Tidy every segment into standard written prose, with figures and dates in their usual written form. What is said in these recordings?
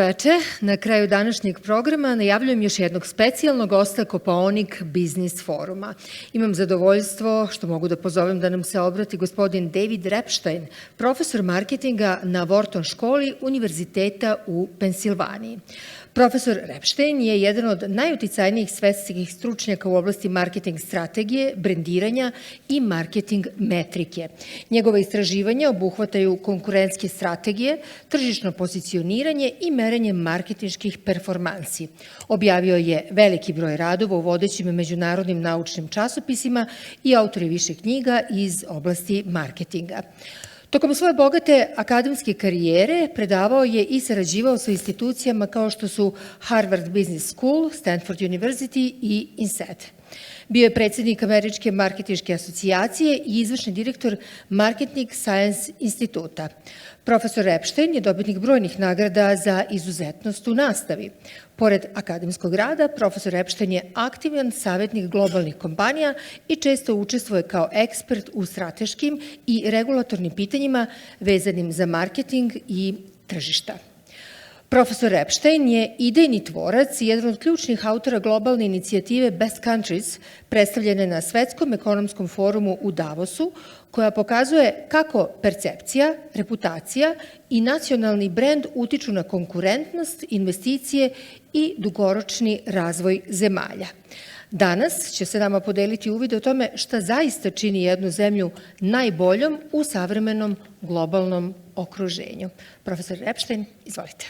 veče. Na kraju današnjeg programa najavljujem još jednog specijalnog gosta Kopaonik Biznis foruma. Imam zadovoljstvo što mogu da pozovem da nam se obrati gospodin David Repstein, profesor marketinga na Wharton školi Univerziteta u Pensilvaniji. Profesor Repstein je jedan od najuticajnijih svetskih stručnjaka u oblasti marketing strategije, brendiranja i marketing metrike. Njegova istraživanja obuhvataju konkurentske strategije, tržišno pozicioniranje i merenje marketinških performansi. Objavio je veliki broj radova u vodećim međunarodnim naučnim časopisima i autor je više knjiga iz oblasti marketinga. Tokom svoje bogate akademske karijere predavao je i sarađivao sa institucijama kao što su Harvard Business School, Stanford University i INSEAD. Bio je predsjednik Američke marketinške asocijacije i izvršni direktor Marketing Science instituta. Profesor Repstein je dobitnik brojnih nagrada za izuzetnost u nastavi. Pored akademskog rada, profesor Repstein je aktivan savjetnik globalnih kompanija i često učestvuje kao ekspert u strateškim i regulatornim pitanjima vezanim za marketing i tržišta. Profesor Repstein je idejni tvorac i jedan od ključnih autora globalne inicijative Best Countries, predstavljene na Svetskom ekonomskom forumu u Davosu, koja pokazuje kako percepcija, reputacija i nacionalni brend utiču na konkurentnost, investicije i dugoročni razvoj zemalja. Danas će se nama podeliti uvid o tome šta zaista čini jednu zemlju najboljom u savremenom globalnom okruženju. Profesor Repstein, izvolite.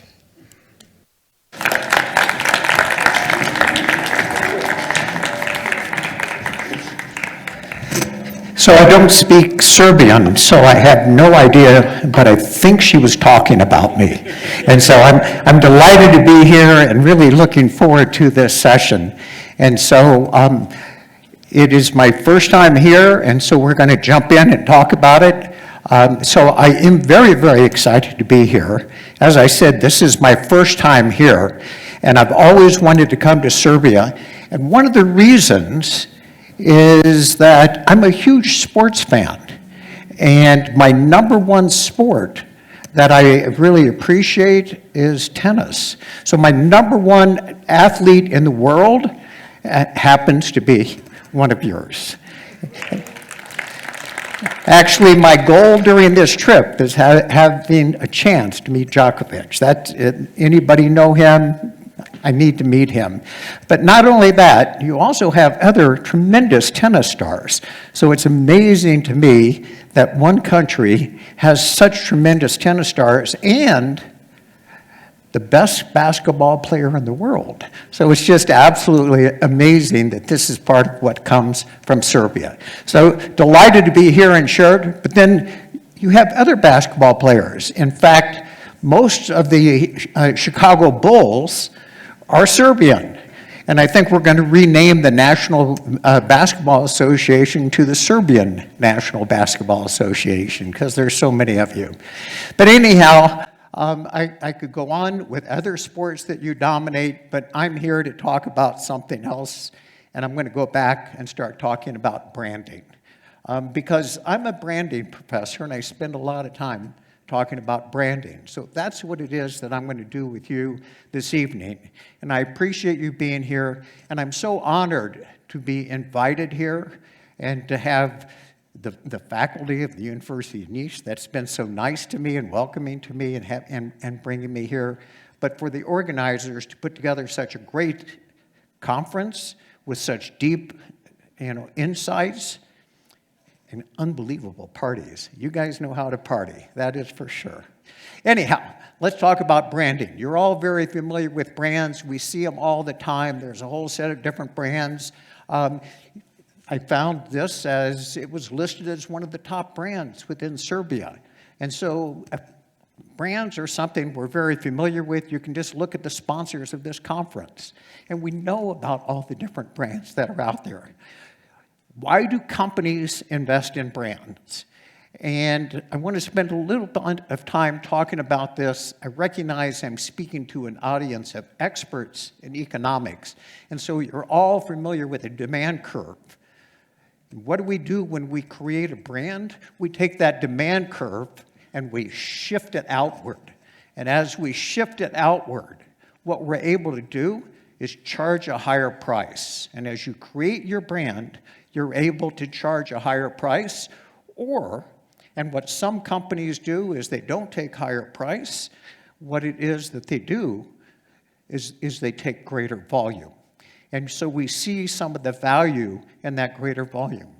So I don't speak Serbian, so I have no idea, but I think she was talking about me. And so I'm delighted to be here and really looking forward to this session. And so it is my first time here, and so we're going to jump in and talk about it. So I am very, very excited to be here. As I said, this is my first time here, and I've always wanted to come to Serbia. And one of the reasons is that I'm a huge sports fan, and my number one sport that I really appreciate is tennis. So my number one athlete in the world happens to be one of yours. Actually, my goal during this trip is having a chance to meet Djokovic. Anybody know him? I need to meet him. But not only that, you also have other tremendous tennis stars. So it's amazing to me that one country has such tremendous tennis stars and the best basketball player in the world. So it's just absolutely amazing that this is part of what comes from Serbia. So delighted to be here in Serbia, but then you have other basketball players. In fact, most of the Chicago Bulls are Serbian. And I think we're going to rename the National Basketball Association to the Serbian National Basketball Association because there's so many of you. But anyhow, I could go on with other sports that you dominate, but I'm here to talk about something else, and I'm going to go back and start talking about branding. Because I'm a branding professor, and I spend a lot of time talking about branding. So that's what it is that I'm going to do with you this evening. And I appreciate you being here, and I'm so honored to be invited here and to have the faculty of the University of Nice that's been so nice to me and welcoming to me and bringing me here, but for the organizers to put together such a great conference with such deep insights and unbelievable parties. You guys know how to party, that is for sure. Anyhow, let's talk about branding. You're all very familiar with brands. We see them all the time. There's a whole set of different brands. I found this as it was listed as one of the top brands within Serbia. And so brands are something we're very familiar with. You can just look at the sponsors of this conference. And we know about all the different brands that are out there. Why do companies invest in brands? And I want to spend a little bit of time talking about this. I recognize I'm speaking to an audience of experts in economics. And so you're all familiar with the demand curve. And what do we do when we create a brand? We take that demand curve and we shift it outward. And as we shift it outward, what we're able to do is charge a higher price. And as you create your brand, you're able to charge a higher price, and what some companies do is they don't take higher price. What it is that they do is they take greater volume. And so we see some of the value in that greater volume.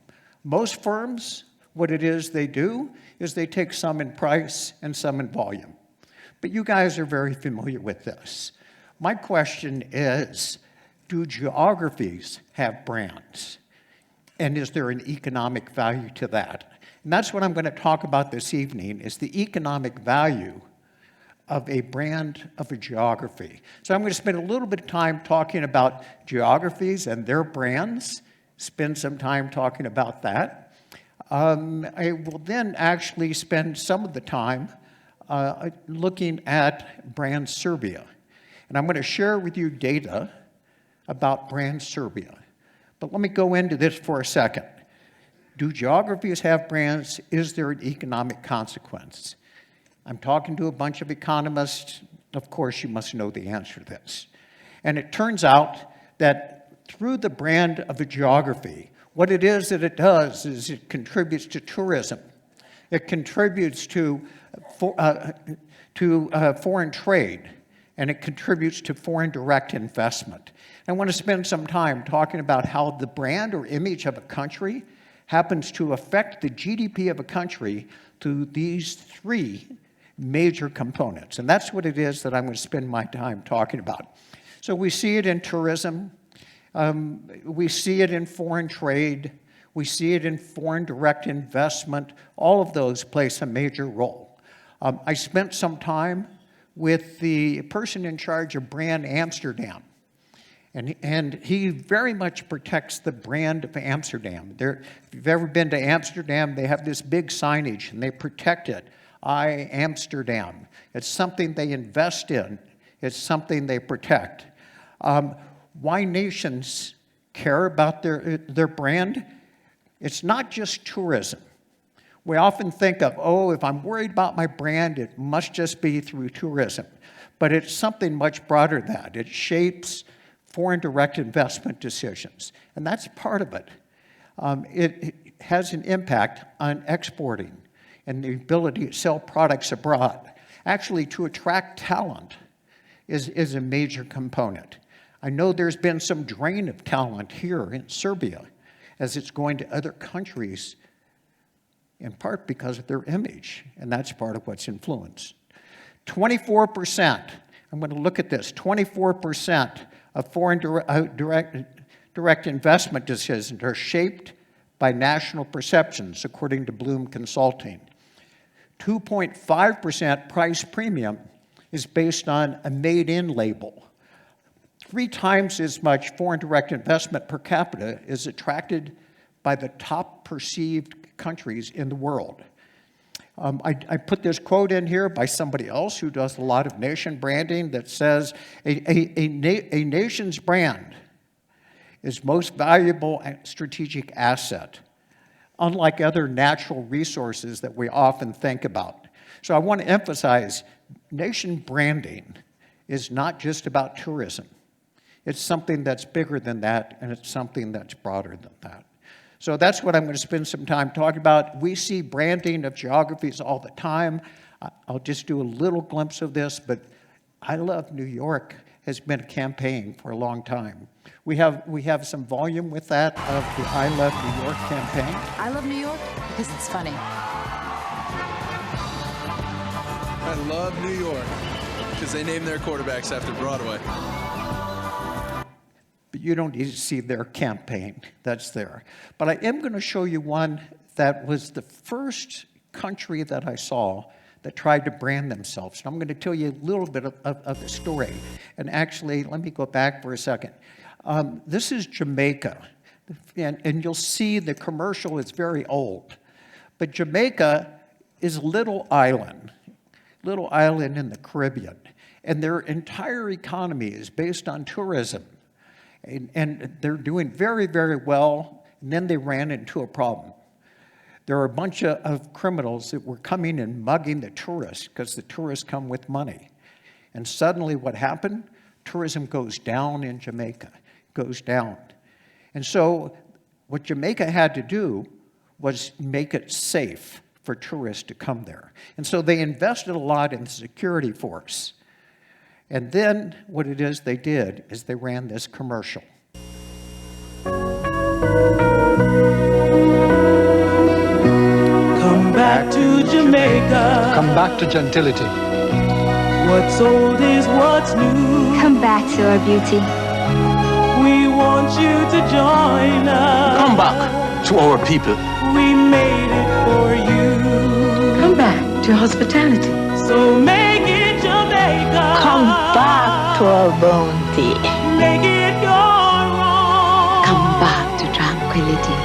Most firms, what it is they do is they take some in price and some in volume. But you guys are very familiar with this. My question is, do geographies have brands? And is there an economic value to that? And that's what I'm going to talk about this evening, is the economic value of a brand of a geography. So I'm going to spend a little bit of time talking about geographies and their brands, spend some time talking about that. I will then actually spend some of the time looking at Brand Serbia. And I'm going to share with you data about Brand Serbia. But let me go into this for a second. Do geographies have brands? Is there an economic consequence? I'm talking to a bunch of economists. Of course, you must know the answer to this. And it turns out that through the brand of a geography, what it is that it does is it contributes to tourism. It contributes to foreign trade, and it contributes to foreign direct investment. I want to spend some time talking about how the brand or image of a country happens to affect the GDP of a country through these three major components. And that's what it is that I'm going to spend my time talking about. So we see it in tourism. We see it in foreign trade. We see it in foreign direct investment. All of those play a major role. I spent some with the person in charge of Brand Amsterdam. And he very much protects the brand of Amsterdam. If you've ever been to Amsterdam, they have this big signage, and they protect it. I, Amsterdam. It's something they invest in. It's something they protect. Why nations care about their brand? It's not just tourism. We often think of, oh, if I'm worried about my brand, it must just be through tourism. But it's something much broader than that. It shapes foreign direct investment decisions. And that's part of it. It has an impact on exporting and the ability to sell products abroad. Actually, to attract talent is a major component. I know there's been some drain of talent here in Serbia as it's going to other countries, in part because of their image, and that's part of what's influenced. 24%, I'm going to look at this, 24% of foreign direct investment decisions are shaped by national perceptions, according to Bloom Consulting. 2.5% price premium is based on a made-in label. 3 times as much foreign direct investment per capita is attracted by the top perceived countries in the world. I put this quote in here by somebody else who does a lot of nation branding that says, a nation's brand is most valuable strategic asset, unlike other natural resources that we often think about. So I want to emphasize, nation branding is not just about tourism. It's something that's bigger than that, and it's something that's broader than that. So that's what I'm going to spend some time talking about. We see branding of geographies all the time. I'll just do a little glimpse of this, but I Love New York has been a campaign for a long time. We have some volume with that of the I Love New York campaign. I love New York because it's funny. I love New York because they name their quarterbacks after Broadway. But you don't need to see their campaign. That's there. But I am going to show you one that was the first country that I saw that tried to brand themselves. And I'm going to tell you a little bit of the story. And actually, let me go back for a second. This is Jamaica. And you'll see the commercial is very old. But Jamaica is a little island in the Caribbean. And their entire economy is based on tourism. And they're doing very, very well, and then they ran into a problem. there are a bunch of criminals that were coming and mugging the tourists because the tourists come with money. And suddenly what happened? Tourism goes down in Jamaica, goes down. And so what Jamaica had to do was make it safe for tourists to come there. And so they invested a lot in the security force. And then what it is they did is they ran this commercial. Come back to Jamaica. Come back to gentility. What's old is what's new. Come back to our beauty. We want you to join us. Come back to our people. We made it for you. Come back to hospitality. So make it Jamaica. Come back to our bounty. Make it your own. Come back to tranquility.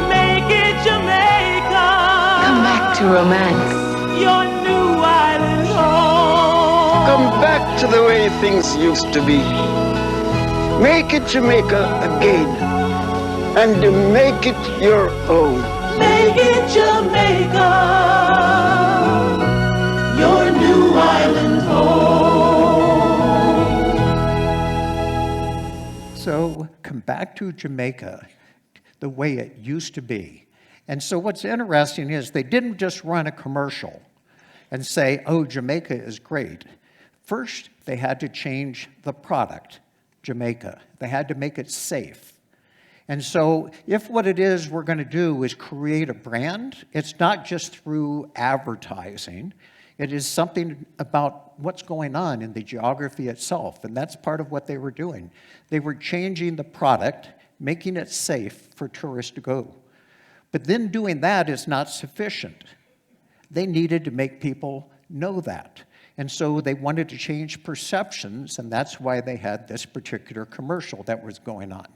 Make it Jamaica. Come back to romance. Your new island home. Come back to the way things used to be. Make it Jamaica again, and make it your own. Make it Jamaica, your new island home. So come back to Jamaica the way it used to be. And so what's interesting is they didn't just run a commercial and say, oh, Jamaica is great. First, they had to change the product, Jamaica. They had to make it safe. And so if what it is we're going to do is create a brand, it's not just through advertising. It is something about what's going on in the geography itself, and that's part of what they were doing. They were changing the product, making it safe for tourists to go. But then doing that is not sufficient. They needed to make people know that. And so they wanted to change perceptions, and that's why they had this particular commercial that was going on.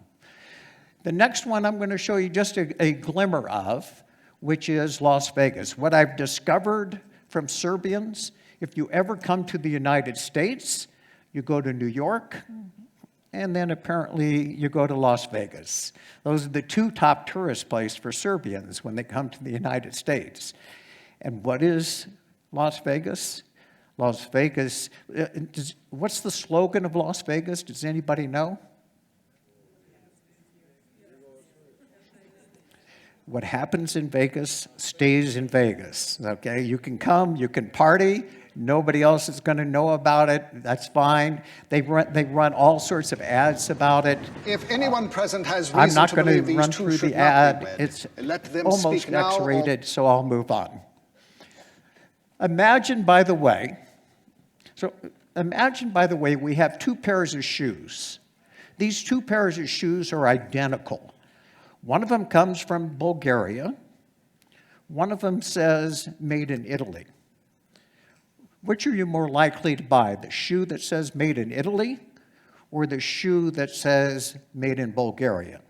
The next one I'm going to show you just a glimmer of, which is Las Vegas. What I've discovered from Serbians, if you ever come to the United States, you go to New York, and then apparently you go to Las Vegas. Those are the two top tourist places for Serbians when they come to the United States. And what is Las Vegas? Las Vegas, what's the slogan of Las Vegas? Does anybody know? What happens in Vegas stays in Vegas, okay? You can come, you can party, nobody else is going to know about it, that's fine. They run all sorts of ads about it. If anyone present has I'm reason not to going believe to these run two through should the not ad. be wed, It's let them almost speak now or- X-rated, so I'll move on. Imagine, by the way, we have two pairs of shoes. These two pairs of shoes are identical. One of them comes from Bulgaria. One of them says made in Italy. Which are you more likely to buy, the shoe that says made in Italy or the shoe that says made in Bulgaria?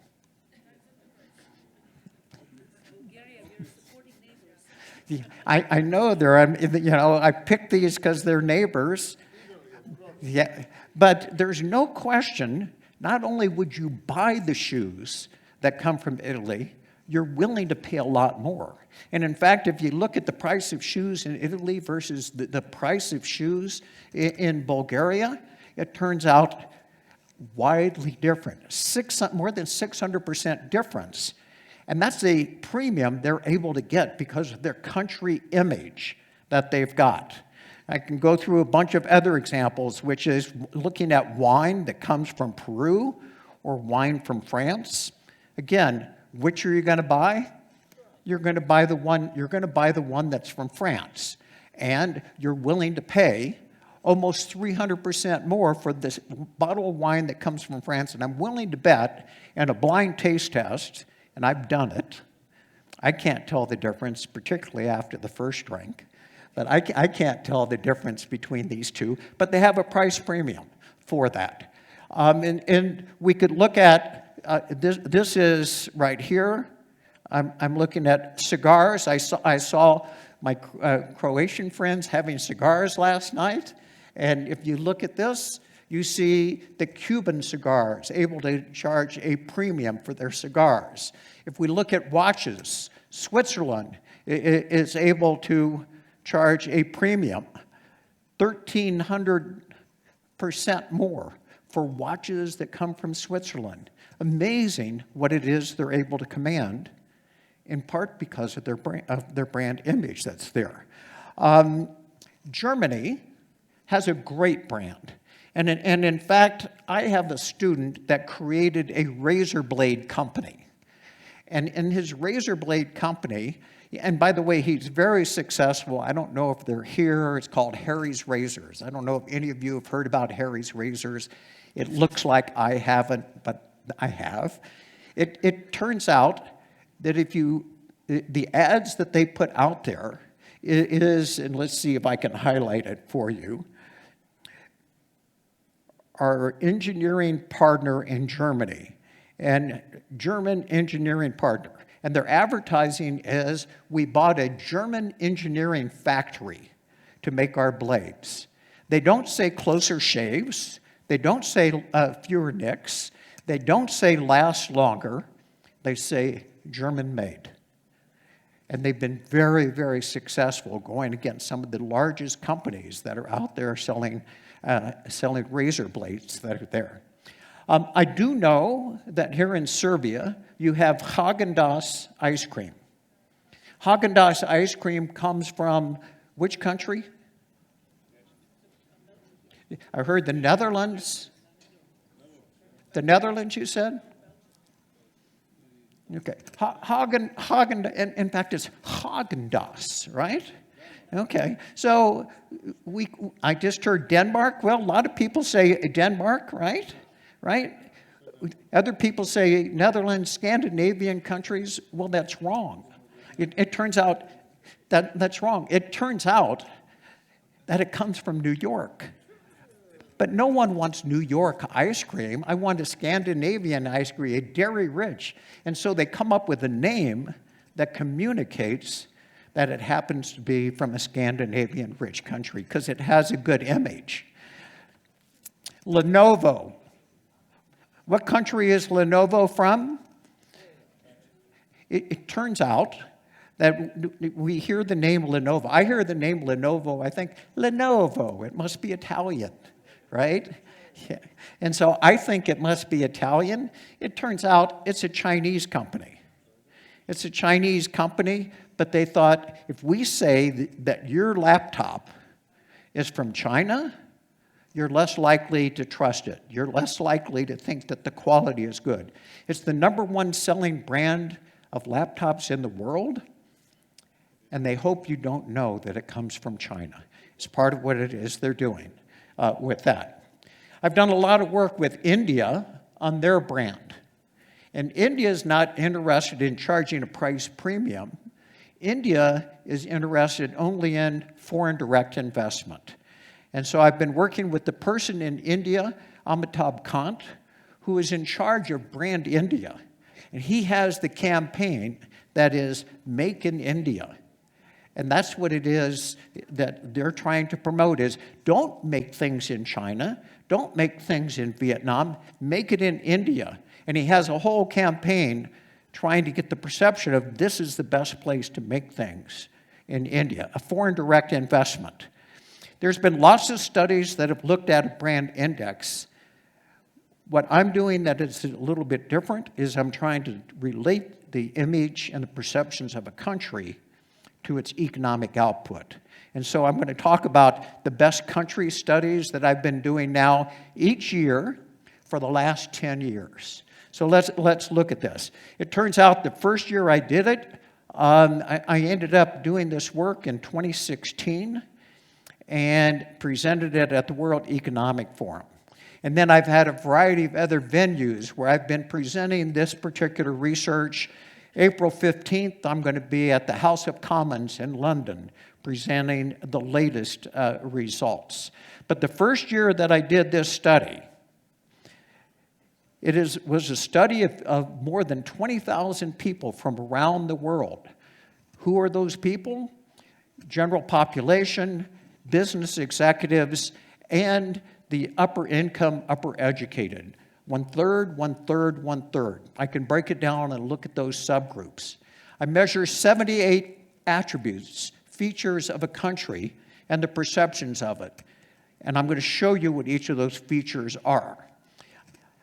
I know I picked these because they're neighbors. Yeah, but there's no question, not only would you buy the shoes that come from Italy, you're willing to pay a lot more. And in fact, if you look at the price of shoes in Italy versus the price of shoes in Bulgaria, it turns out widely different, more than 600% difference. And that's a premium they're able to get because of their country image that they've got. I can go through a bunch of other examples, which is looking at wine that comes from Peru or wine from France. Again, which are you going to buy? You're going to buy the one that's from France. And you're willing to pay almost 300% more for this bottle of wine that comes from France. And I'm willing to bet in a blind taste test, and I've done it, I can't tell the difference, particularly after the first drink, but I can't tell the difference between these two, but they have a price premium for that. And we could look at, this is right here. I'm looking at cigars. I saw my Croatian friends having cigars last night, and if you look at this, you see the Cuban cigars able to charge a premium for their cigars. If we look at watches, Switzerland is able to charge a premium, 1,300% more for watches that come from Switzerland. Amazing what it is they're able to command, in part because of their brand image that's there. Germany has a great brand. And in fact, I have a student that created a razor blade company. And in his razor blade company, and by the way, he's very successful. I don't know if they're here. It's called Harry's Razors. I don't know if any of you have heard about Harry's Razors. It looks like I haven't, but I have. It turns out that if you, the ads that they put out there is, and let's see if I can highlight it for you, our engineering partner in Germany, and German engineering partner. And their advertising is, we bought a German engineering factory to make our blades. They don't say closer shaves. They don't say fewer nicks. They don't say last longer. They say German made. And they've been very, very successful going against some of the largest companies that are out there selling razor blades that are there. I do know that here in Serbia, you have Häagen-Dazs ice cream. Häagen-Dazs ice cream comes from which country? I heard the Netherlands. The Netherlands, you said? Okay. In fact, it's Häagen-Dazs, right? Okay. So I just heard Denmark. Well, a lot of people say Denmark, right? Right? Other people say Netherlands, Scandinavian countries. Well, that's wrong. It turns out that's wrong. It turns out that it comes from New York. But no one wants New York ice cream. I want a Scandinavian ice cream, dairy rich. And so they come up with a name that communicates that it happens to be from a Scandinavian rich country because it has a good image. Lenovo. What country is Lenovo from? It turns out that we hear the name Lenovo. I hear the name Lenovo, I think, Lenovo, it must be Italian, right? Yeah. And so I think it must be Italian. It turns out it's a Chinese company. It's a Chinese company, but they thought if we say that your laptop is from China, you're less likely to trust it. You're less likely to think that the quality is good. It's the #1 selling brand of laptops in the world, and they hope you don't know that it comes from China. It's part of what it is they're doing with that. I've done a lot of work with India on their brand. And India is not interested in charging a price premium. India is interested only in foreign direct investment. And so I've been working with the person in India, Amitabh Kant, who is in charge of Brand India. And he has the campaign that is Make in India. And that's what it is that they're trying to promote is don't make things in China, don't make things in Vietnam, make it in India. And he has a whole campaign trying to get the perception of this is the best place to make things in India, a foreign direct investment. There's been lots of studies that have looked at a brand index. What I'm doing that is a little bit different is I'm trying to relate the image and the perceptions of a country to its economic output. And so I'm going to talk about the best country studies that I've been doing now each year for the last 10 years. So let's look at this. It turns out the first year I did it, I ended up doing this work in 2016 and presented it at the World Economic Forum. And then I've had a variety of other venues where I've been presenting this particular research. April 15th, I'm going to be at the House of Commons in London presenting the latest results. But the first year that I did this study, was a study of more than 20,000 people from around the world. Who are those people? General population, business executives, and the upper income, upper educated. 1/3, 1/3, 1/3. I can break it down and look at those subgroups. I measure 78 attributes, features of a country, and the perceptions of it. And I'm going to show you what each of those features are.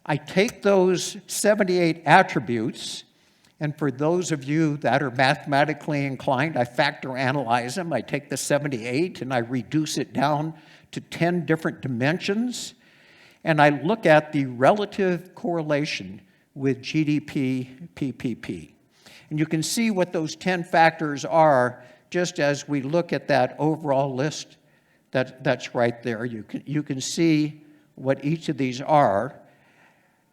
I take those 78 attributes, and for those of you that are mathematically inclined, I factor analyze them. I take the 78 and I reduce it down to 10 different dimensions, and I look at the relative correlation with GDP PPP. And you can see what those 10 factors are just as we look at that overall list that's right there. You can see what each of these are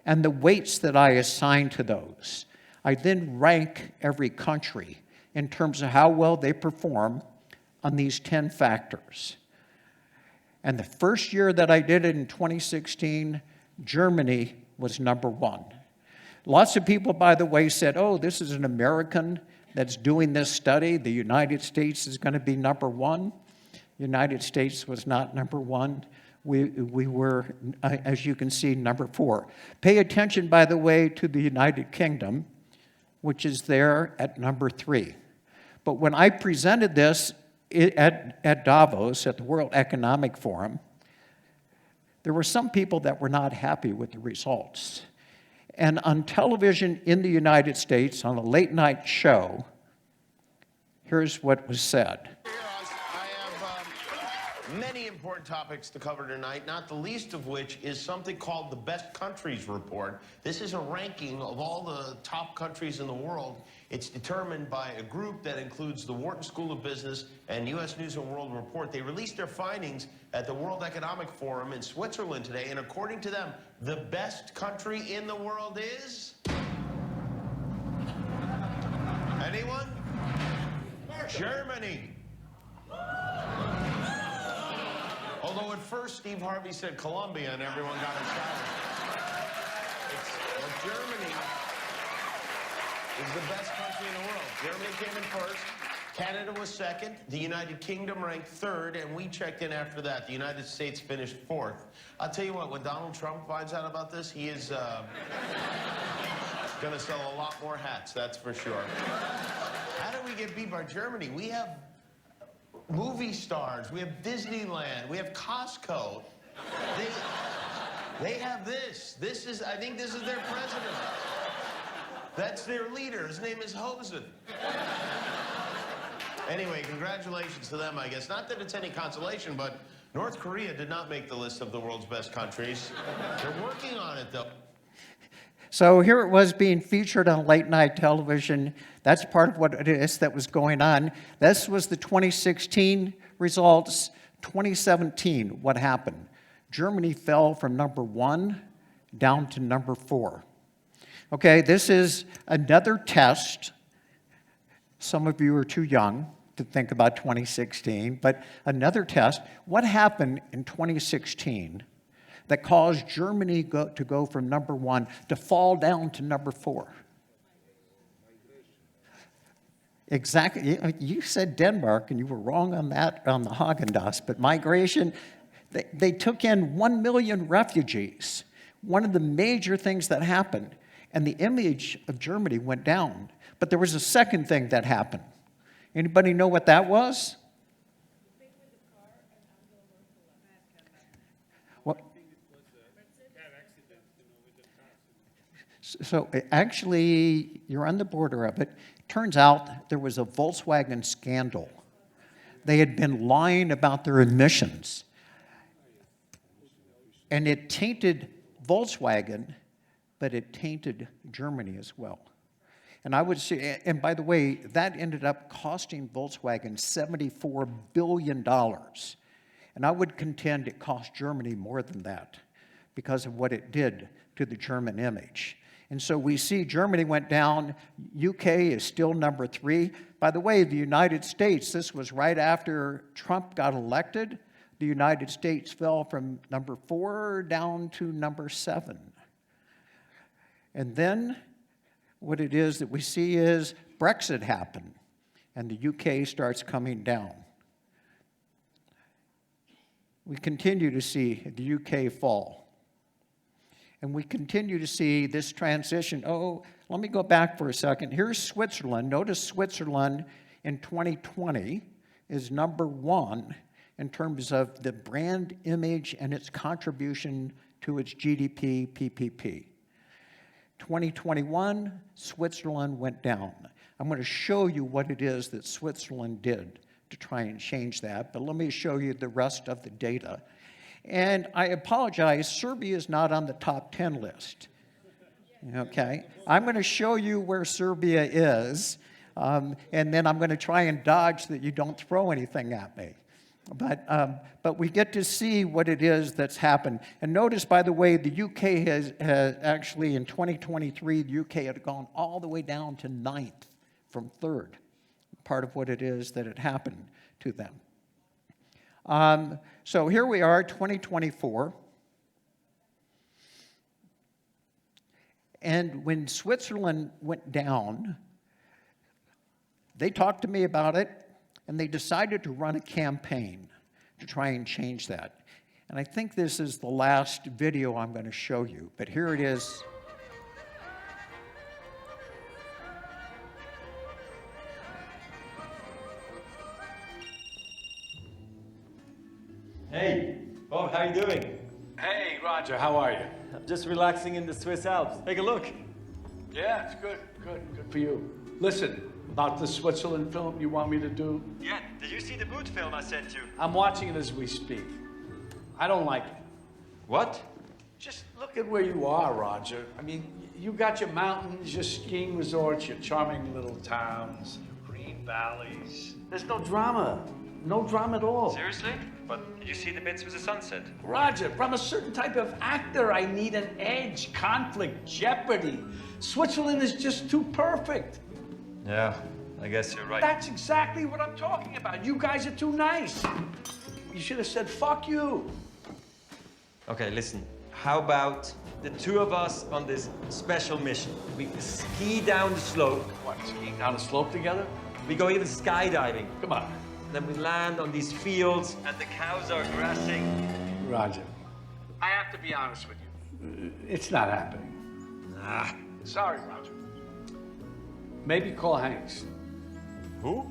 and the weights that I assign to those. I then rank every country in terms of how well they perform on these 10 factors. And the first year that I did it in 2016, Germany was number 1. Lots of people, by the way, said, oh, this is an American that's doing this study. The United States is going to be number 1. The United States was not number 1. We were, as you can see, number 4. Pay attention, by the way, to the United Kingdom, which is there at number 3. But when I presented this at Davos, at the World Economic Forum, there were some people that were not happy with the results. And on television in the United States, on a late-night show, here's what was said. Many important topics to cover tonight, not the least of which is something called the Best Countries Report. This is a ranking of all the top countries in the world. It's determined by a group that includes the Wharton School of Business and U.S. News & World Report. They released their findings at the World Economic Forum in Switzerland today, and according to them, the best country in the world is... Anyone? Germany. Although at first Steve Harvey said Colombia and everyone got excited. Germany is the best country in the world. Germany came in first. Canada was second. The United Kingdom ranked third, and we checked in after that. The United States finished fourth. I'll tell you what, when Donald Trump finds out about this, he is going to sell a lot more hats, that's for sure. How did we get beat by Germany? We have movie stars, we have Disneyland, we have Costco. They have this. I think this is their president. That's their leader. His name is Hosen. Anyway, congratulations to them, I guess. Not that it's any consolation, but North Korea did not make the list of the world's best countries. They're working on it, though. So here it was being featured on late night television. That's part of what it is that was going on. This was the 2016 results. 2017, what happened? Germany fell from number 1 down to number 4. Okay, this is another test. Some of you are too young to think about 2016, but another test. What happened in 2016 that caused Germany to go from number 1 to fall down to number 4? Exactly. You said Denmark, and you were wrong on that, on the Haagen-Dazs, but migration, they took in 1 million refugees. One of the major things that happened, and the image of Germany went down. But there was a second thing that happened. Anybody know what that was? So actually, you're on the border of it. Turns out there was a Volkswagen scandal. They had been lying about their emissions. And it tainted Volkswagen, but it tainted Germany as well. And I would say, and by the way, that ended up costing Volkswagen $74 billion. And I would contend it cost Germany more than that because of what it did to the German image. And so we see Germany went down, UK is still number 3. By the way, the United States, this was right after Trump got elected. The United States fell from number 4 down to number 7. And then what it is that we see is Brexit happened, and the UK starts coming down. We continue to see the UK fall. And we continue to see this transition. Oh, let me go back for a second. Here's Switzerland. Notice Switzerland in 2020 is number 1 in terms of the brand image and its contribution to its GDP PPP. 2021, Switzerland went down. I'm going to show you what it is that Switzerland did to try and change that, but let me show you the rest of the data. And I apologize, Serbia is not on the top 10 list. Okay? I'm going to show you where Serbia is, and then I'm going to try and dodge that you don't throw anything at me. But we get to see what it is that's happened. And notice, by the way, the UK has actually, in 2023, the UK had gone all the way down to 9th from 3rd. Part of what it is that had happened to them. So here we are, 2024. And when Switzerland went down, they talked to me about it, and they decided to run a campaign to try and change that. And I think this is the last video I'm going to show you, but here it is. Hey, Bob, how you doing? Hey, Roger, how are you? I'm just relaxing in the Swiss Alps. Take a look. Yeah, it's good for you. Listen, about the Switzerland film you want me to do? Yeah, did you see the boot film I sent you? I'm watching it as we speak. I don't like it. What? Just look at where you are, Roger. I mean, you got your mountains, your skiing resorts, your charming little towns, your green valleys. There's no drama. No drama at all. Seriously? But did you see the bits with the sunset? Roger, from a certain type of actor, I need an edge, conflict, jeopardy. Switzerland is just too perfect. Yeah, I guess you're right. That's exactly what I'm talking about. You guys are too nice. You should have said, fuck you. Okay, listen. How about the two of us on this special mission? We ski down the slope. What, skiing down the slope together? We go even skydiving. Come on. Then we land on these fields and the cows are grassing. Roger, I have to be honest with you. It's not happening. Ah. Sorry, Roger. Maybe call Hanks. Who?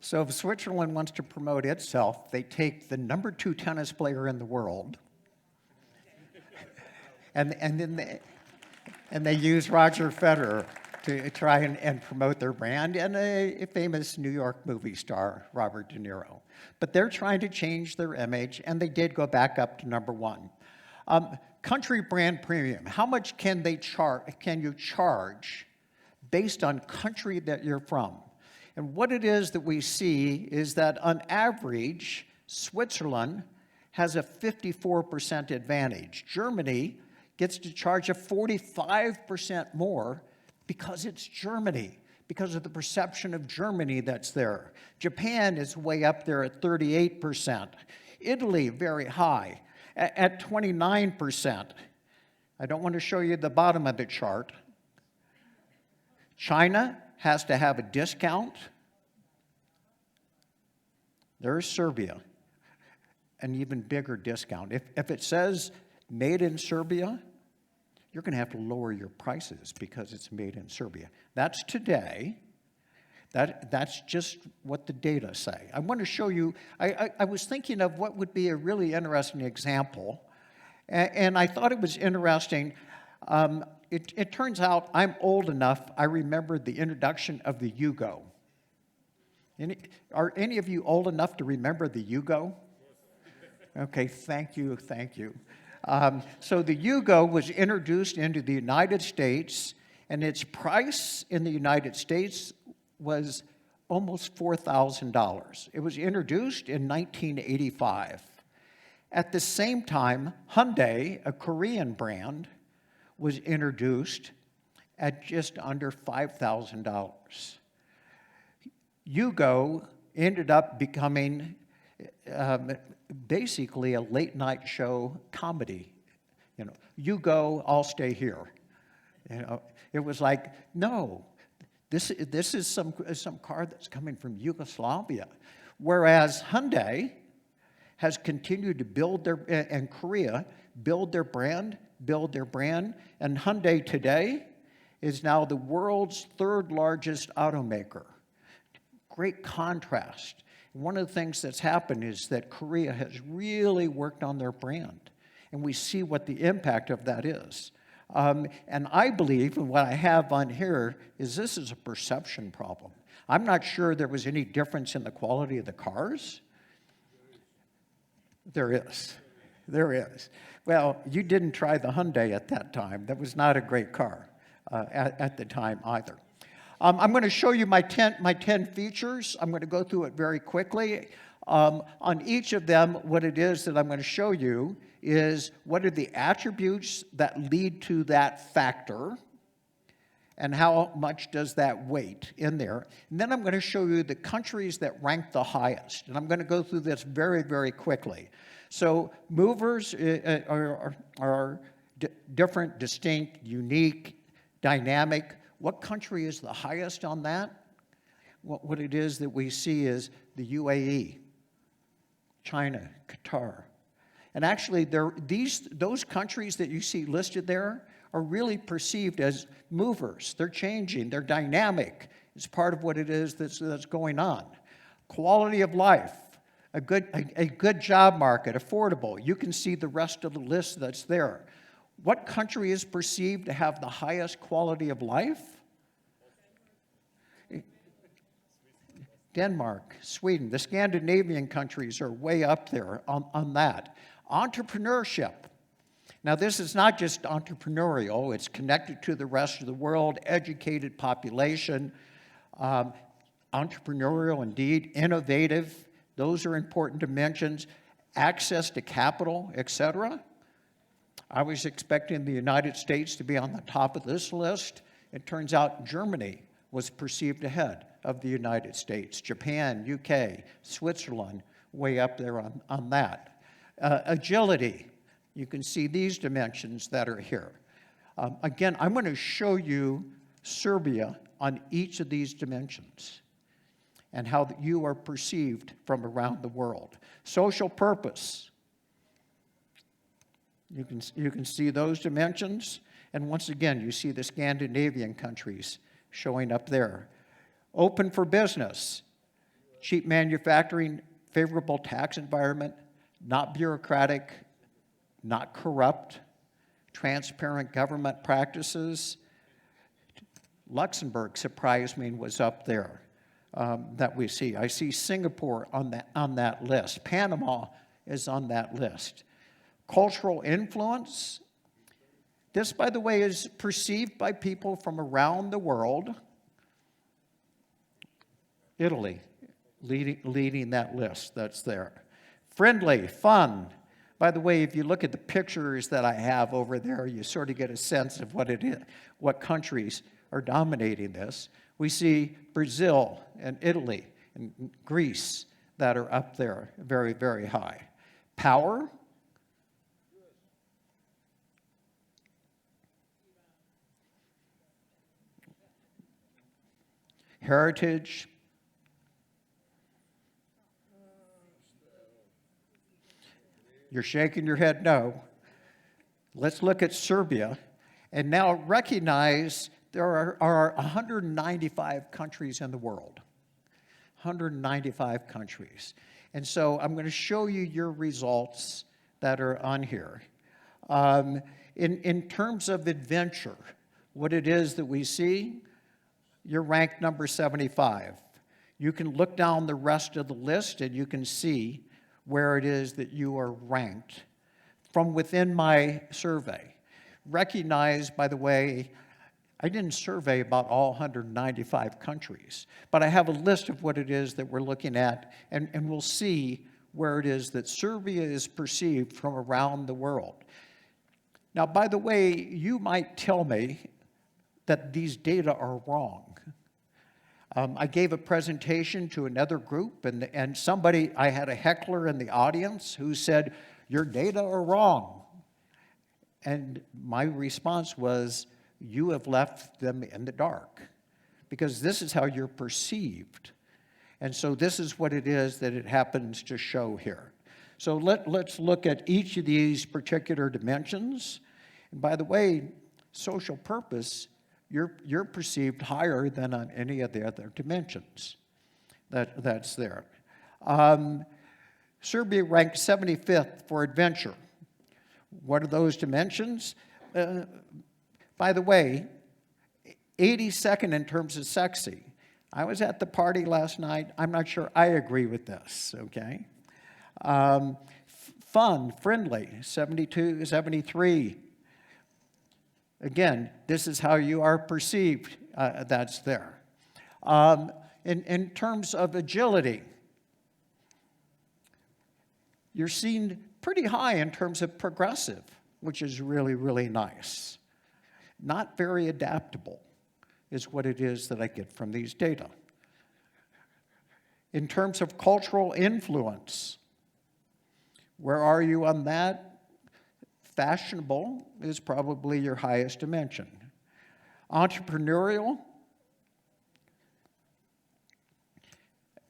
So if Switzerland wants to promote itself, they take the number 2 tennis player in the world, and then they use Roger Federer to try and promote their brand, and a famous New York movie star, Robert De Niro. But they're trying to change their image, and they did go back up to number 1. Country brand premium. How much can you charge based on country that you're from? And what it is that we see is that on average, Switzerland has a 54% advantage. Germany gets to charge a 45% more because it's Germany, because of the perception of Germany that's there. Japan is way up there at 38%. Italy, very high, at 29%. I don't want to show you the bottom of the chart. China has to have a discount. There's Serbia, an even bigger discount. If it says made in Serbia, you're going to have to lower your prices because it's made in Serbia. That's today. That's just what the data say. I want to show you, I was thinking of what would be a really interesting example, and I thought it was interesting. It turns out I'm old enough, I remember the introduction of the Yugo. Are any of you old enough to remember the Yugo? Okay, thank you. So the Yugo was introduced into the United States, and its price in the United States was almost $4,000. It was introduced in 1985. At the same time, Hyundai, a Korean brand, was introduced at just under $5,000. Yugo ended up becoming basically a late night show comedy. You know, you go, I'll stay here. You know, it was like, no, this is some car that's coming from Yugoslavia. Whereas Hyundai has continued to build and Korea build their brand, and Hyundai today is now the world's third largest automaker. Great contrast. One of the things that's happened is that Korea has really worked on their brand, and we see what the impact of that is. And I believe, and what I have on here, is this is a perception problem. I'm not sure there was any difference in the quality of the cars. There is. There is. Well, you didn't try the Hyundai at that time. That was not a great car at the time either. I'm going to show you my 10 features. I'm going to go through it very quickly. On each of them, what it is that I'm going to show you is what are the attributes that lead to that factor, and how much does that weight in there. And then I'm going to show you the countries that rank the highest. And I'm going to go through this very, very quickly. So movers are different, distinct, unique, dynamic. What country is the highest on that? What it is that we see is the UAE, China, Qatar. And actually, those countries that you see listed there are really perceived as movers. They're changing, they're dynamic. It's part of what it is that's going on. Quality of life, a good job market, affordable. You can see the rest of the list that's there. What country is perceived to have the highest quality of life? Denmark, Sweden, the Scandinavian countries are way up there on that. Entrepreneurship. Now, this is not just entrepreneurial, it's connected to the rest of the world, educated population, entrepreneurial indeed, innovative, those are important dimensions, access to capital, etc. I was expecting the United States to be on the top of this list. It turns out Germany was perceived ahead of the United States. Japan, UK, Switzerland, way up there on that. Agility. You can see these dimensions that are here. Again, I'm going to show you Serbia on each of these dimensions and how you are perceived from around the world. Social purpose. You can see those dimensions. And once again, you see the Scandinavian countries showing up there. Open for business. Cheap manufacturing, favorable tax environment, not bureaucratic, not corrupt, transparent government practices. Luxembourg, surprised me, was up there that we see. I see Singapore on that list. Panama is on that list. Cultural influence. This, by the way, is perceived by people from around the world. Italy, leading that list that's there. Friendly, fun. By the way, if you look at the pictures that I have over there, you sort of get a sense of what it is, what countries are dominating this. We see Brazil and Italy and Greece that are up there very, very high. Power. Heritage. You're shaking your head no. Let's look at Serbia and now recognize there are 195 countries in the world. 195 countries. And so I'm going to show you your results that are on here. In terms of adventure, what it is that we see, you're ranked number 75. You can look down the rest of the list and you can see where it is that you are ranked from within my survey. Recognize, by the way, I didn't survey about all 195 countries, but I have a list of what it is that we're looking at, and we'll see where it is that Serbia is perceived from around the world. Now, by the way, you might tell me that these data are wrong. I gave a presentation to another group, and somebody, I had a heckler in the audience who said, your data are wrong. And my response was, you have left them in the dark, because this is how you're perceived. And so this is what it is that it happens to show here. So let's look at each of these particular dimensions. And by the way, social purpose, you're perceived higher than on any of the other dimensions that's there. Serbia ranked 75th for adventure. What are those dimensions? By the way, 82nd in terms of sexy. I was at the party last night. I'm not sure I agree with this, okay? Fun, friendly, 72, 73. Again, this is how you are perceived. That's there. In terms of agility, you're seen pretty high in terms of progressive, which is really, really nice. Not very adaptable is what it is that I get from these data. In terms of cultural influence, where are you on that? Fashionable is probably your highest dimension. Entrepreneurial,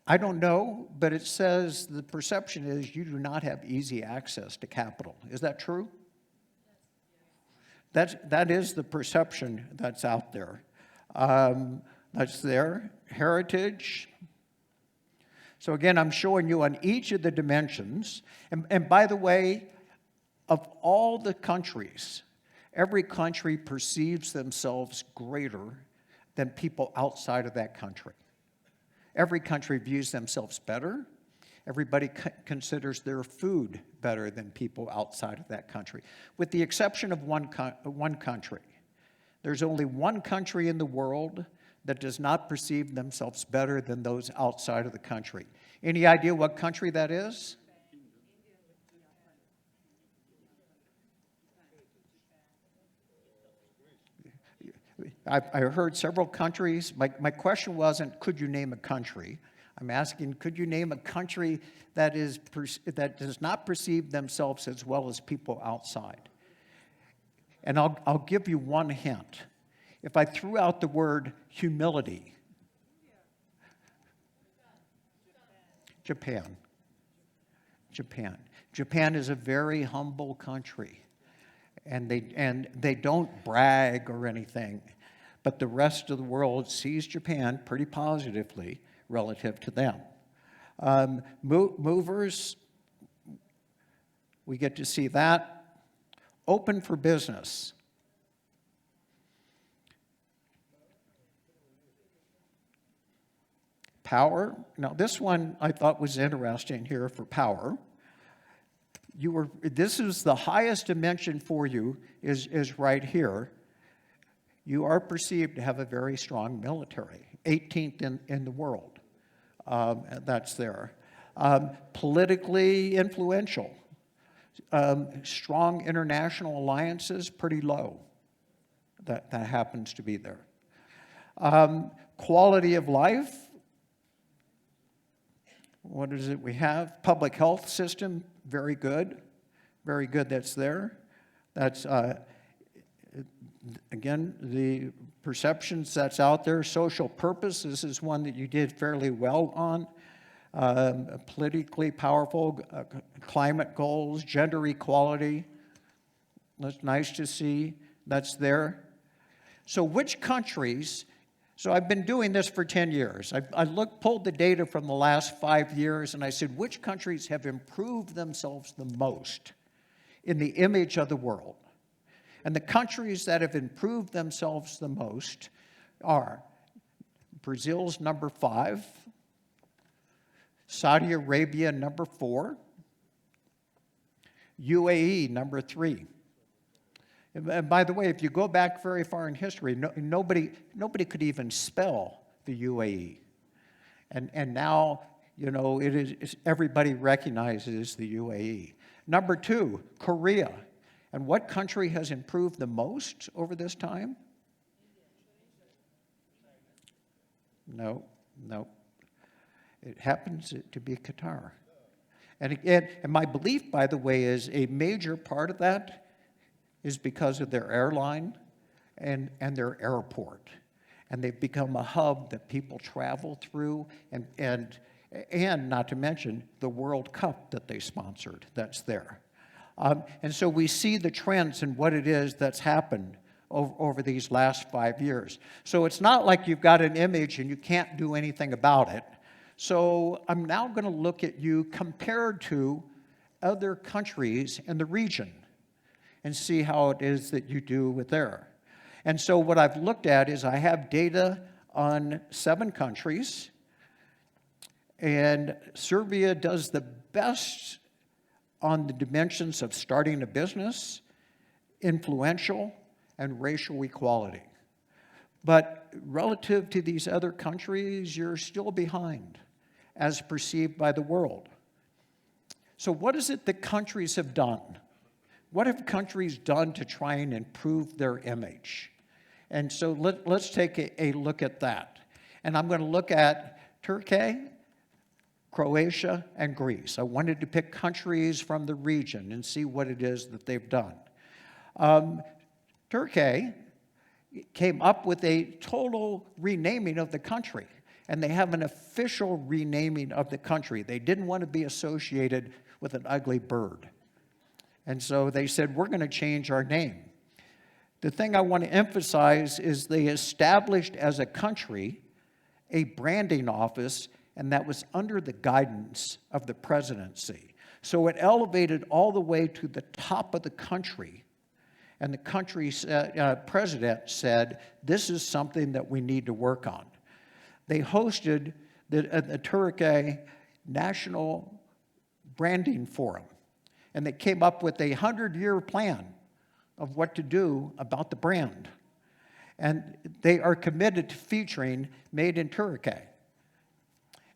I don't know, but it says the perception is you do not have easy access to capital. Is that true? That is the perception that's out there. That's there. Heritage. So again, I'm showing you on each of the dimensions. And by the way, of all the countries, every country perceives themselves greater than people outside of that country. Every country views themselves better. Everybody considers their food better than people outside of that country, with the exception of one country. There's only one country in the world that does not perceive themselves better than those outside of the country. Any idea what country that is? I heard several countries. My question wasn't, could you name a country? I'm asking, could you name a country that does not perceive themselves as well as people outside? And I'll give you one hint. If I threw out the word humility, Japan. Japan is a very humble country, and they don't brag or anything, but the rest of the world sees Japan pretty positively relative to them. Movers, we get to see that. Open for business. Power. Now, this one I thought was interesting here for power. This is the highest dimension for you is right here. You are perceived to have a very strong military, 18th in the world. That's there. Politically influential. Strong international alliances, pretty low. That happens to be there. Quality of life. What is it we have? Public health system, very good. Very good, that's there. That's, again, the perceptions that's out there. Social purpose, this is one that you did fairly well on. Politically powerful, climate goals, gender equality. That's nice to see. That's there. So which countries, so I've been doing this for 10 years. I pulled the data from the last 5 years, and I said, which countries have improved themselves the most in the image of the world? And the countries that have improved themselves the most are Brazil's number 5, Saudi Arabia number 4, UAE number 3. And by the way, if you go back very far in history, nobody could even spell the UAE. And now, you know, everybody recognizes the UAE. Number 2, Korea. And what country has improved the most over this time? No. It happens to be Qatar. And again, and my belief, by the way, is a major part of that is because of their airline and their airport. And they've become a hub that people travel through, and and not to mention the World Cup that they sponsored that's there. And so we see the trends and what it is that's happened over these last 5 years. So it's not like you've got an image and you can't do anything about it. So I'm now going to look at you compared to other countries in the region and see how it is that you do with there. And so what I've looked at is I have data on 7 countries, and Serbia does the best on the dimensions of starting a business, influential, and racial equality. But relative to these other countries, you're still behind, as perceived by the world. So what is it that countries have done? What have countries done to try and improve their image? And so let's take a look at that. And I'm going to look at Turkey, Croatia, and Greece. I wanted to pick countries from the region and see what it is that they've done. Turkey came up with a total renaming of the country, and they have an official renaming of the country. They didn't want to be associated with an ugly bird. And so they said, we're going to change our name. The thing I want to emphasize is they established as a country a branding office, and that was under the guidance of the presidency. So it elevated all the way to the top of the country, and the country's president said, this is something that we need to work on. They hosted the Turkey National Branding Forum, and they came up with a 100-year plan of what to do about the brand. And they are committed to featuring Made in Turkey.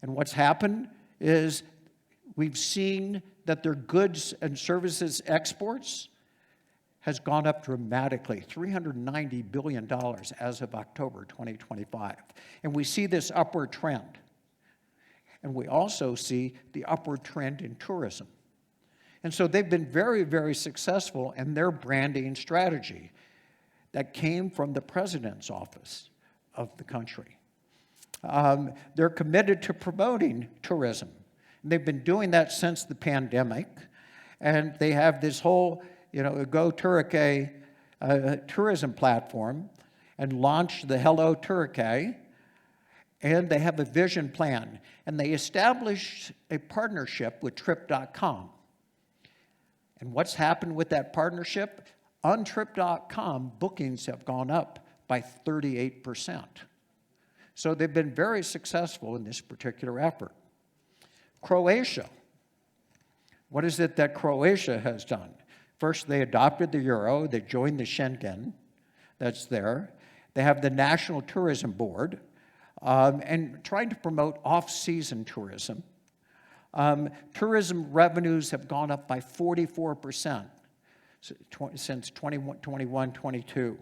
And what's happened is we've seen that their goods and services exports has gone up dramatically, $390 billion as of October 2025. And we see this upward trend. And we also see the upward trend in tourism. And so they've been very, very successful in their branding strategy that came from the president's office of the country. They're committed to promoting tourism. And they've been doing that since the pandemic. And they have this whole, Go Turkey tourism platform and launched the Hello Turkey. And they have a vision plan. And they established a partnership with Trip.com. And what's happened with that partnership? On Trip.com, bookings have gone up by 38%. So they've been very successful in this particular effort. Croatia. What is it that Croatia has done? First, they adopted the euro. They joined the Schengen. That's there. They have the National Tourism Board and trying to promote off-season tourism. Tourism revenues have gone up by 44% since 21-22,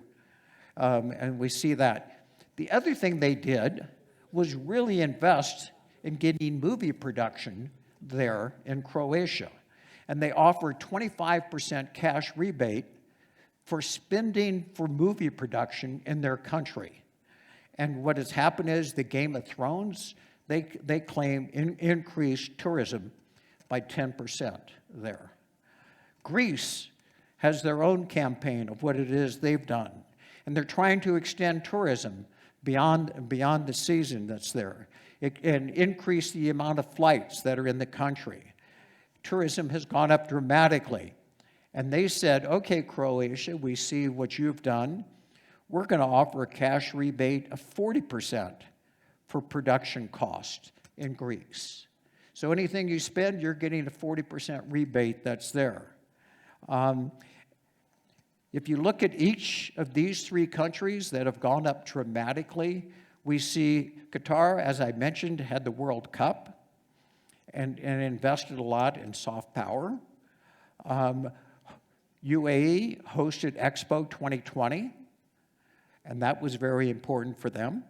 and we see that. The other thing they did was really invest in getting movie production there in Croatia, and they offered 25% cash rebate for spending for movie production in their country. And what has happened is the Game of Thrones, they claim increased tourism by 10% there. Greece has their own campaign of what it is they've done. And they're trying to extend tourism beyond the season that's there and increase the amount of flights that are in the country. Tourism has gone up dramatically. And they said, okay, Croatia, we see what you've done. We're going to offer a cash rebate of 40% for production cost in Greece. So anything you spend, you're getting a 40% rebate that's there. If you look at each of these 3 countries that have gone up dramatically, we see Qatar, as I mentioned, had the World Cup and invested a lot in soft power. UAE hosted Expo 2020, and that was very important for them.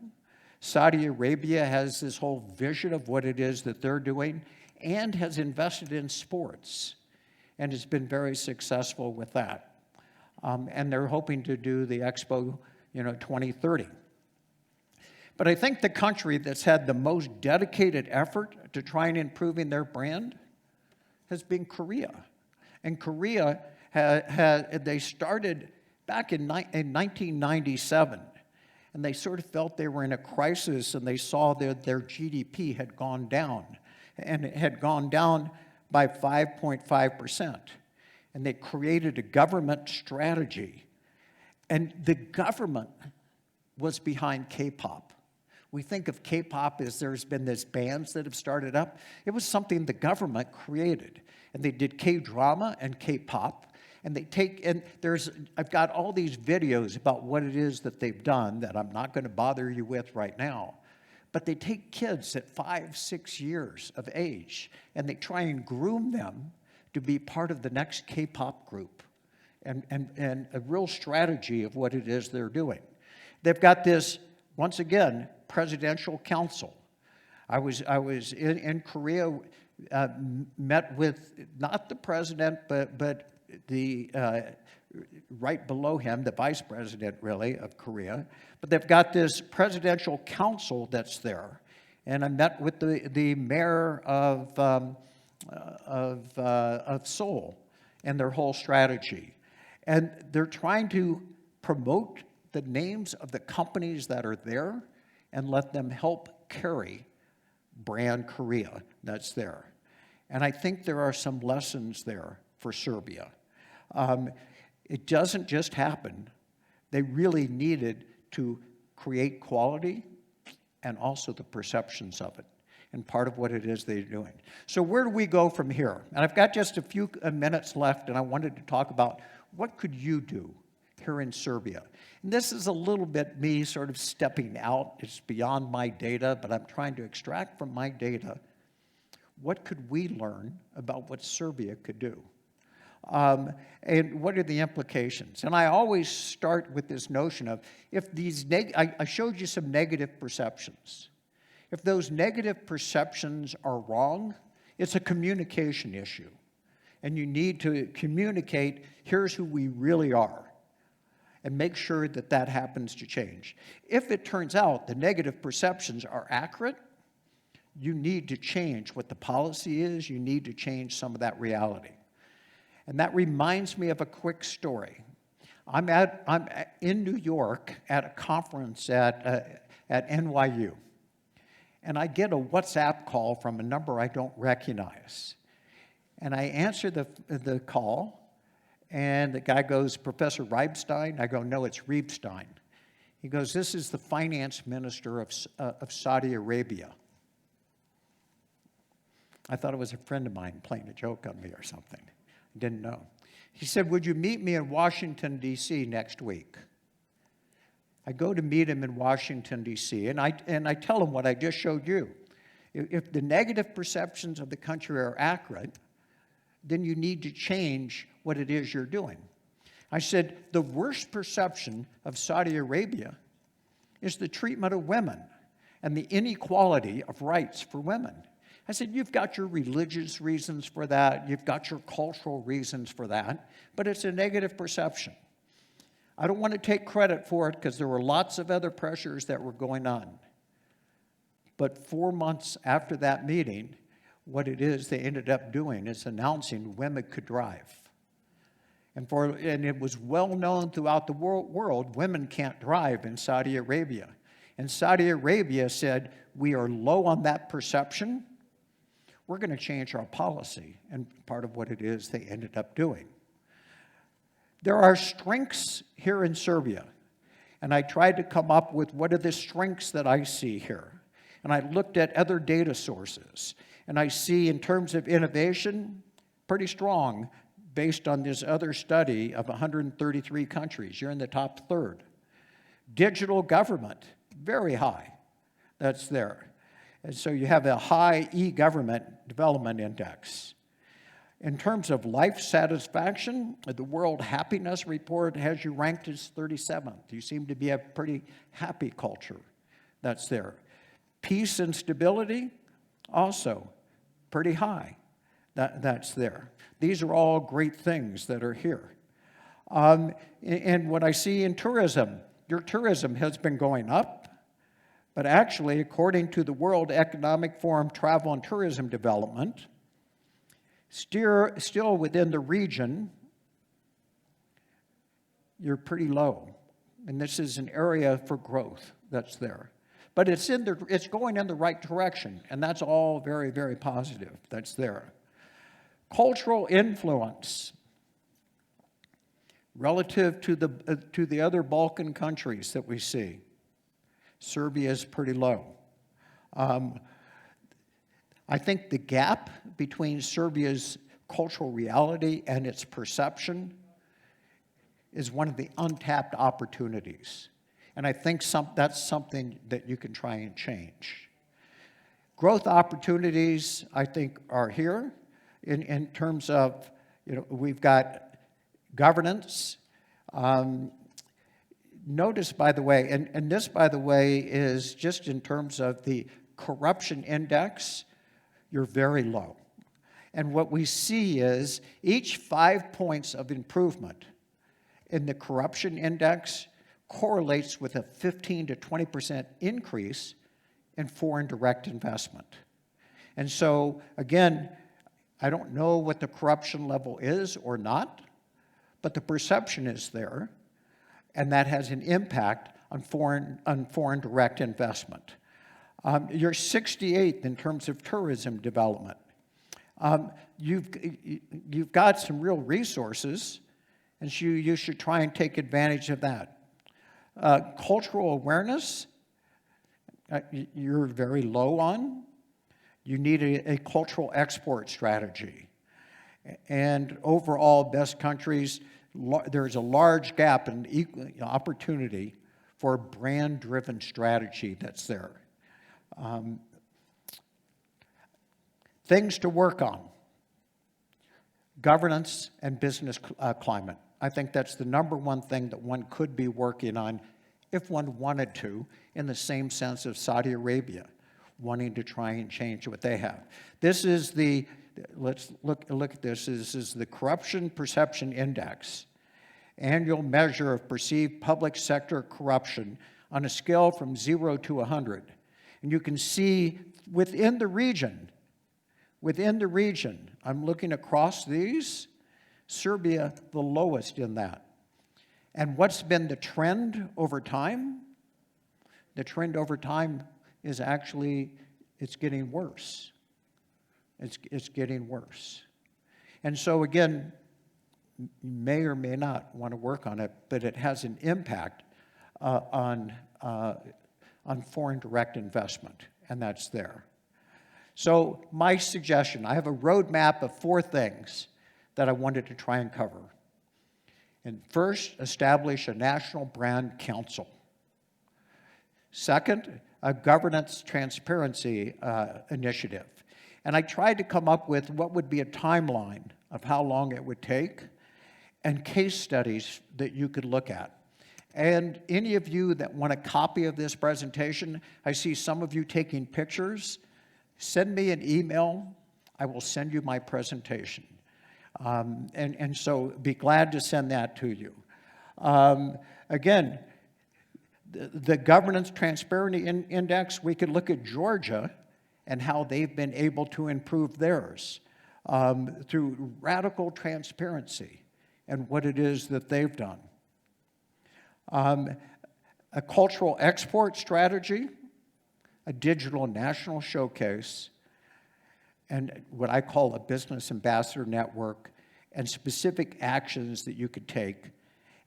Saudi Arabia has this whole vision of what it is that they're doing and has invested in sports and has been very successful with that. And they're hoping to do the Expo, 2030. But I think the country that's had the most dedicated effort to try and improving their brand has been Korea. And Korea, they started back in 1997, and they sort of felt they were in a crisis, and they saw that their GDP had gone down, and it had gone down by 5.5%. And they created a government strategy, and the government was behind K-pop. We think of K-pop as there's been these bands that have started up. It was something the government created. And they did K-drama and K-pop. And I've got all these videos about what it is that they've done that I'm not going to bother you with right now. But they take kids at 5, 6 years of age, and they try and groom them to be part of the next K-pop group. And a real strategy of what it is they're doing. They've got this, once again, presidential council. I was in Korea, met with not the president, but the right below him, the vice president, really, of Korea. But they've got this presidential council that's there. And I met with the mayor of Seoul and their whole strategy. And they're trying to promote the names of the companies that are there and let them help carry brand Korea that's there. And I think there are some lessons there for Serbia. It doesn't just happen. They really needed to create quality and also the perceptions of it, and part of what it is they're doing. So where do we go from here? And I've got just a few minutes left, and I wanted to talk about what could you do here in Serbia. And this is a little bit me sort of stepping out. It's beyond my data, but I'm trying to extract from my data what could we learn about what Serbia could do. And what are the implications? And I always start with this notion of if these, I showed you some negative perceptions. If those negative perceptions are wrong, it's a communication issue. And you need to communicate, here's who we really are, and make sure that that happens to change. If it turns out the negative perceptions are accurate, you need to change what the policy is, you need to change some of that reality. And that reminds me of a quick story. I'm in New York at a conference at NYU. And I get a WhatsApp call from a number I don't recognize. And I answer the call, and the guy goes, Professor Reibstein? I go, no, it's Reibstein. He goes, this is the finance minister of Saudi Arabia. I thought it was a friend of mine playing a joke on me or something. Didn't know. He said, would you meet me in Washington, D.C. next week? I go to meet him in Washington, D.C., and I tell him what I just showed you. If the negative perceptions of the country are accurate, then you need to change what it is you're doing. I said, the worst perception of Saudi Arabia is the treatment of women and the inequality of rights for women. I said, you've got your religious reasons for that, you've got your cultural reasons for that, but it's a negative perception. I don't want to take credit for it because there were lots of other pressures that were going on. But 4 months after that meeting, what it is they ended up doing is announcing women could drive. And it was well known throughout the world, women can't drive in Saudi Arabia. And Saudi Arabia said, we are low on that perception. We're going to change our policy, and part of what it is they ended up doing. There are strengths here in Serbia, and I tried to come up with what are the strengths that I see here. And I looked at other data sources, and I see in terms of innovation, pretty strong based on this other study of 133 countries. You're in the top third. Digital government, very high, that's there. And so you have a high e-government development index. In terms of life satisfaction, the World Happiness Report has you ranked as 37th. You seem to be a pretty happy culture that's there. Peace and stability, also pretty high. That's there. These are all great things that are here. And what I see in tourism, your tourism has been going up. But actually, according to the World Economic Forum Travel and Tourism Development, still within the region, you're pretty low. And this is an area for growth that's there. But it's going in the right direction, and that's all very, very positive that's there. Cultural influence relative to the other Balkan countries that we see. Serbia is pretty low. I think the gap between Serbia's cultural reality and its perception is one of the untapped opportunities. And I think that's something that you can try and change. Growth opportunities, I think, are here in terms of, we've got governance. Notice, by the way, and this, by the way, is just in terms of the corruption index, you're very low. And what we see is each 5 points of improvement in the corruption index correlates with a 15 to 20% increase in foreign direct investment. And so, again, I don't know what the corruption level is or not, but the perception is there, and that has an impact on foreign direct investment. You're 68th in terms of tourism development. You've got some real resources, and you should try and take advantage of that. Cultural awareness, you're very low on. You need a cultural export strategy. And overall, best countries, there's a large gap in opportunity for a brand-driven strategy that's there. Things to work on. Governance and business climate. I think that's the number one thing that one could be working on if one wanted to, in the same sense of Saudi Arabia, wanting to try and change what they have. This is let's look at this. This is the Corruption Perception Index, annual measure of perceived public sector corruption on a scale from 0 to 100. And you can see within the region, I'm looking across these, Serbia the lowest in that. And what's been the trend over time? The trend over time is actually, it's getting worse. It's getting worse. And so again, you may or may not want to work on it, but it has an impact on foreign direct investment, and that's there. So my suggestion, I have a roadmap of 4 things that I wanted to try and cover. And first, establish a national brand council. Second, a governance transparency initiative. And I tried to come up with what would be a timeline of how long it would take and case studies that you could look at. And any of you that want a copy of this presentation, I see some of you taking pictures. Send me an email. I will send you my presentation. And so be glad to send that to you. Again, the Governance Transparency Index, we could look at Georgia and how they've been able to improve theirs through radical transparency and what it is that they've done. A cultural export strategy, a digital national showcase, and what I call a business ambassador network, and specific actions that you could take,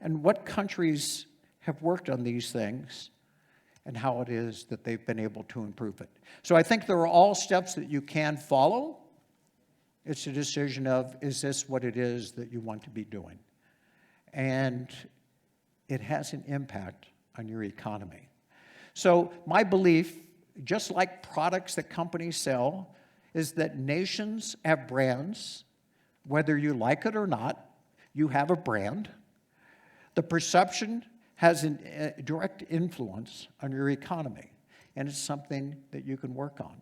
and what countries have worked on these things, and how it is that they've been able to improve it. So I think there are all steps that you can follow. It's a decision of, is this what it is that you want to be doing? And it has an impact on your economy. So my belief, just like products that companies sell, is that nations have brands. Whether you like it or not, you have a brand. The perception has a direct influence on your economy, and it's something that you can work on,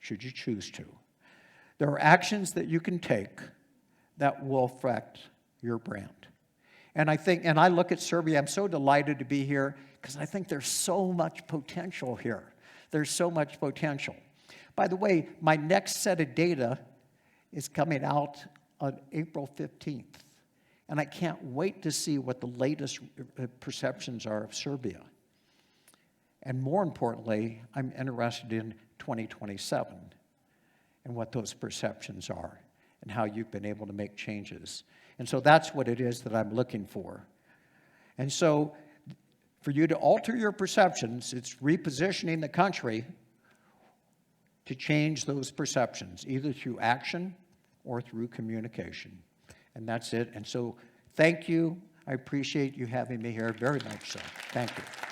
should you choose to. There are actions that you can take that will affect your brand. And I look at Serbia, I'm so delighted to be here. because I think there's so much potential here. There's so much potential. By the way, my next set of data is coming out on April 15th. And I can't wait to see what the latest perceptions are of Serbia. And more importantly, I'm interested in 2027 and what those perceptions are and how you've been able to make changes. And so that's what it is that I'm looking for. And so for you to alter your perceptions, it's repositioning the country to change those perceptions, either through action or through communication. And that's it. And so thank you. I appreciate you having me here very much so. Thank you.